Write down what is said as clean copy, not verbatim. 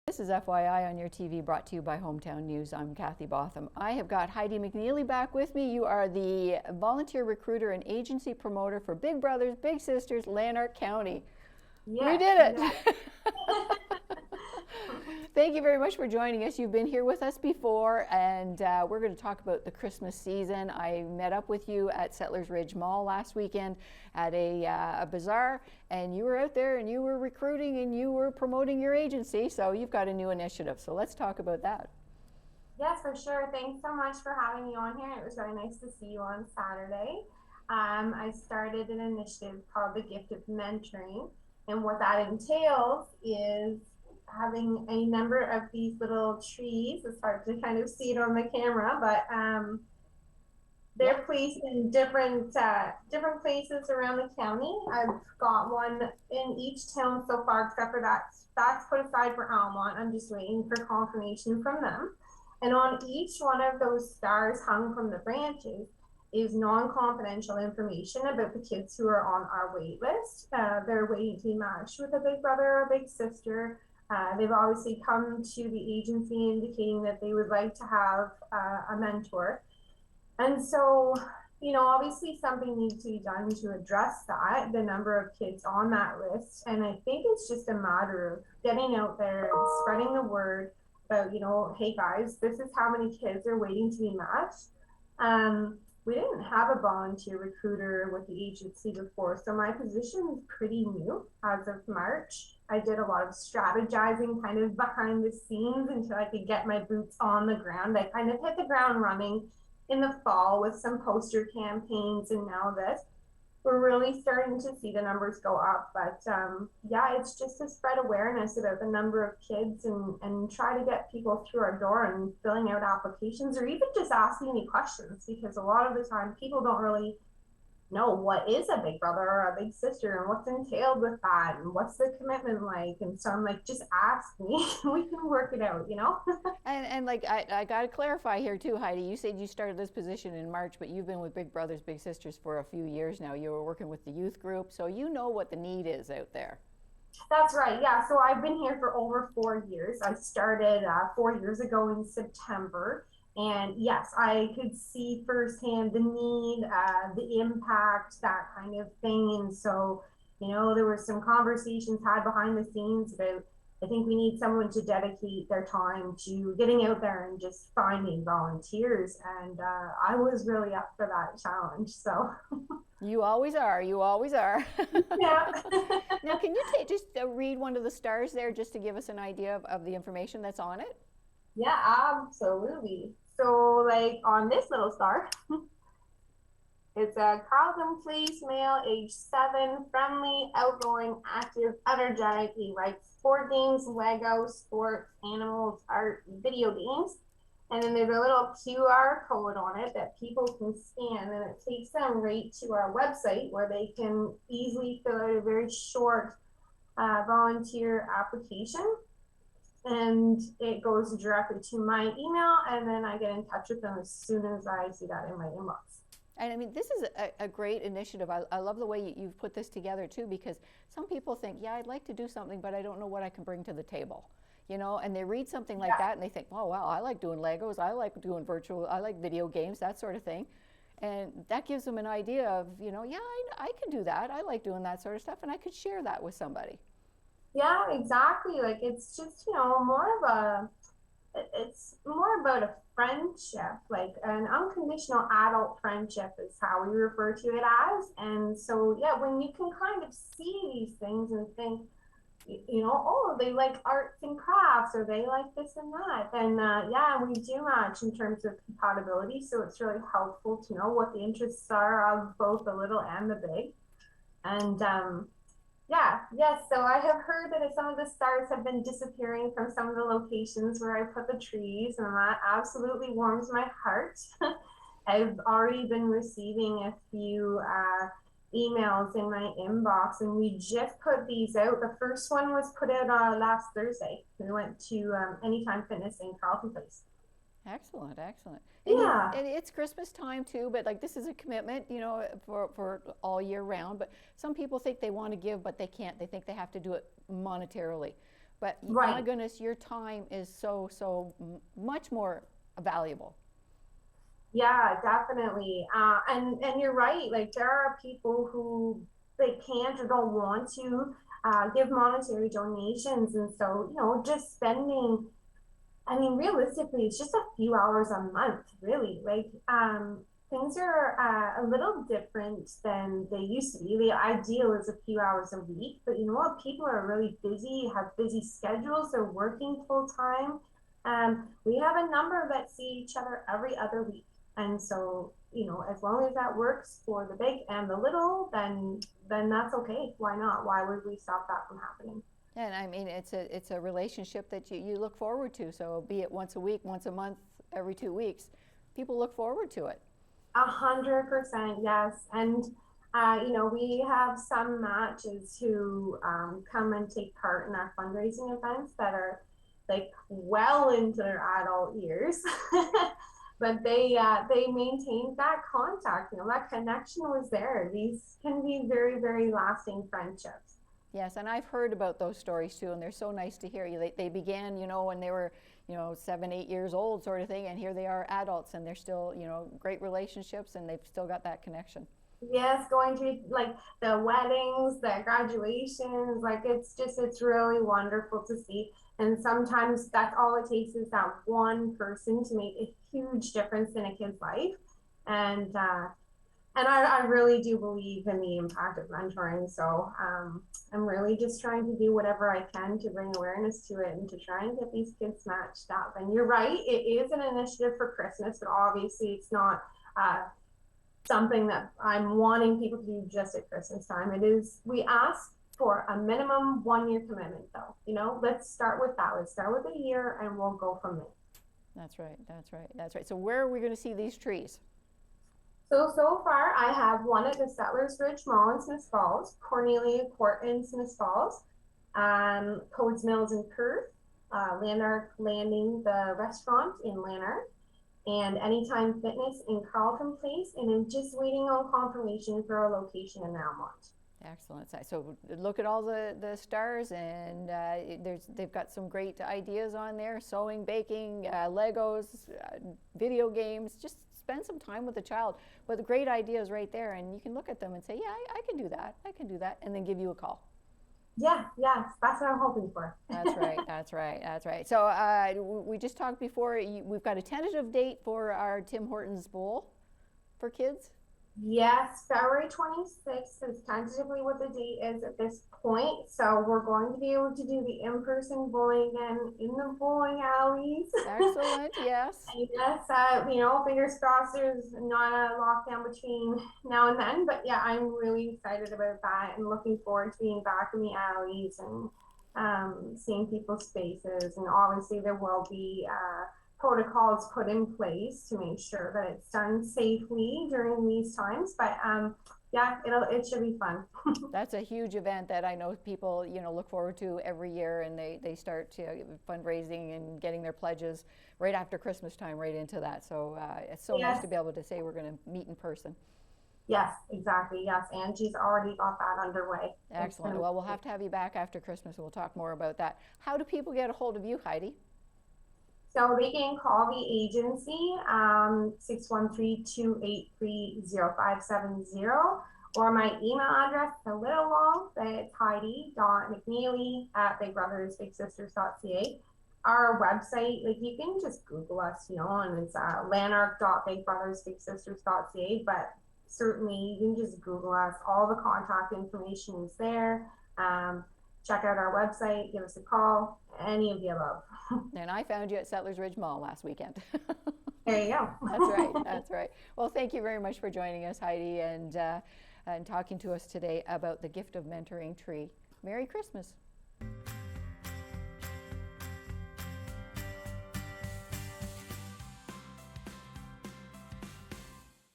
This is FYI on Your TV, brought to you by Hometown News. I'm Kathy Botham. I have got Heidi McNeely back with me. You are the volunteer recruiter and agency promoter for Big Brothers Big Sisters, Lanark County. Yes, We did it. yes. Thank you very much for joining us. You've been here with us before, and we're going to talk about the Christmas season. I met up with you at Settlers Ridge Mall last weekend at a bazaar, and you were out there and you were recruiting and you were promoting your agency, so you've got a new initiative. So let's talk about that. Yes, for sure. Thanks so much for having me on here. It was very nice to see you on Saturday. I started an initiative called the Gift of Mentoring, and what that entails is having a number of these little trees. It's hard to kind of see it on the camera, but they're placed in different places around the county. I've got one in each town so far, except for that's put aside for Almont. I'm just waiting for confirmation from them. And on each one of those stars hung from the branches is non-confidential information about the kids who are on our wait list. They're waiting to be matched with a big brother or a big sister. They've obviously come to the agency indicating that they would like to have a mentor. And so, you know, obviously something needs to be done to address that, the number of kids on that list. And I think it's just a matter of getting out there and spreading the word about, you know, hey guys, this is how many kids are waiting to be matched. We didn't have a volunteer recruiter with the agency before, so my position is pretty new as of March. I did a lot of strategizing kind of behind the scenes until I could get my boots on the ground. I kind of hit the ground running in the fall with some poster campaigns, and now this. We're really starting to see the numbers go up, but yeah, it's just to spread awareness about the number of kids and try to get people through our door and filling out applications, or even just asking me questions, because a lot of the time people don't really know what is a big brother or a big sister and what's entailed with that and what's the commitment like. And so I'm like, just ask me. We can work it out, you know. And like I got to clarify here too, Heidi. You said you started this position in March, but you've been with Big Brothers Big Sisters for a few years now. You were working with the youth group, so you know what the need is out there. That's right. Yeah. So I've been here for over 4 years. I started 4 years ago in September. And yes, I could see firsthand the need, the impact, that kind of thing. And so, you know, there were some conversations had behind the scenes about, I think we need someone to dedicate their time to getting out there and just finding volunteers. And I was really up for that challenge. So You always are. You always are. yeah. Now, can you just read one of the stars there just to give us an idea of the information that's on it? Yeah, absolutely. So like on this little star, it's a Carlton Place male, age 7, friendly, outgoing, active, energetic. He likes board games, Lego, sports, animals, art, video games. And then there's a little QR code on it that people can scan, and it takes them right to our website where they can easily fill out a very short volunteer application. And it goes directly to my email, and then I get in touch with them as soon as I see that in my inbox. And I mean, this is a great initiative. I love the way you've put this together too, because some people think, yeah, I'd like to do something, but I don't know what I can bring to the table. You know, and they read something like that and they think, oh, wow, I like doing Legos, I like doing virtual, I like video games, that sort of thing. And that gives them an idea of, you know, yeah, I can do that. I like doing that sort of stuff, and I could share that with somebody. Yeah, exactly. Like it's just, you know, it's more about a friendship, like an unconditional adult friendship is how we refer to it as. And so, yeah, when you can kind of see these things and think, you know, oh, they like arts and crafts, or they like this and that, then yeah, we do match in terms of compatibility. So it's really helpful to know what the interests are of both the little and the big. And yeah, yes. So I have heard that some of the stars have been disappearing from some of the locations where I put the trees, and that absolutely warms my heart. I've already been receiving a few emails in my inbox, and we just put these out. The first one was put out last Thursday. We went to Anytime Fitness in Carlton Place. Excellent, excellent. Yeah. And it's Christmas time too, but like this is a commitment, you know, for all year round. But some people think they want to give, but they can't. They think they have to do it monetarily. But Right. my goodness, your time is so much more valuable. Yeah, definitely. And you're right. Like there are people who they can't or don't want to give monetary donations, and so just spending. I mean, realistically, it's just a few hours a month, really. Like things are a little different than they used to be. The ideal is a few hours a week, but you know what? People are really busy, have busy schedules. They're working full time. We have a number that see each other every other week. And so, as long as that works for the big and the little, then that's okay. Why not? Why would we stop that from happening? And I mean, it's a relationship that you look forward to. So be it once a week, once a month, every 2 weeks, people look forward to it. 100%, yes. And we have some matches who come and take part in our fundraising events that are like well into their adult years. But they maintained that contact, that connection was there. These can be very, very lasting friendships. Yes, and I've heard about those stories too, and they're so nice to hear. They began, when they were, 7, 8 years old, sort of thing, and here they are adults, and they're still, great relationships, and they've still got that connection. Yes, going to like the weddings, the graduations, like it's really wonderful to see. And sometimes that's all it takes is that one person to make a huge difference in a kid's life. And I really do believe in the impact of mentoring. So I'm really just trying to do whatever I can to bring awareness to it and to try and get these kids matched up. And you're right, it is an initiative for Christmas, but obviously it's not something that I'm wanting people to do just at Christmas time. It is, we ask for a minimum 1 year commitment though. Let's start with that. Let's start with a year and we'll go from there. That's right, that's right, that's right. So where are we going to see these trees? So far, I have one at the Settlers Ridge Mall in Smiths Falls, Cornelia Court in Smiths Falls, Codes Mills in Perth, Lanark Landing, the restaurant in Lanark, and Anytime Fitness in Carlton Place, and I'm just waiting on confirmation for a location in Almont. Excellent. So look at all the stars, and they've got some great ideas on there: sewing, baking, Legos, video games. Just spend some time with the child with great ideas right there, and you can look at them and say, yeah, I can do that, I can do that, and then give you a call. Yes, that's what I'm hoping for. That's right, that's right, that's right. So we just talked before, we've got a tentative date for our Tim Hortons Bowl for kids. Yes, February 26th is tentatively what the date is at this point. So we're going to be able to do the in-person bowling again in the bowling alleys. Excellent, yes. Yes, fingers crossed there's not a lockdown between now and then. But yeah, I'm really excited about that and looking forward to being back in the alleys and seeing people's faces. And obviously there will be protocols put in place to make sure that it's done safely during these times, but yeah, it should be fun. That's a huge event that I know people look forward to every year, and they start fundraising and getting their pledges right after Christmas time, right into that. So it's so nice to be able to say we're going to meet in person. Yes, exactly. Yes, Angie's already got that underway. Excellent. Well, we'll have to have you back after Christmas. We'll talk more about that. How do people get a hold of you, Heidi? So they can call the agency, 613-283-0570, or my email address is a little long, but it's heidi.mcneely@bigbrothersbigsisters.ca. Our website, like you can just Google us, and it's lanark.bigbrothersbigsisters.ca, but certainly you can just Google us. All the contact information is there. Check out our website, give us a call, any of the above. And I found you at Settlers Ridge Mall last weekend. There you go. That's right, that's right. Well, thank you very much for joining us, Heidi, and talking to us today about the gift of mentoring tree. Merry Christmas.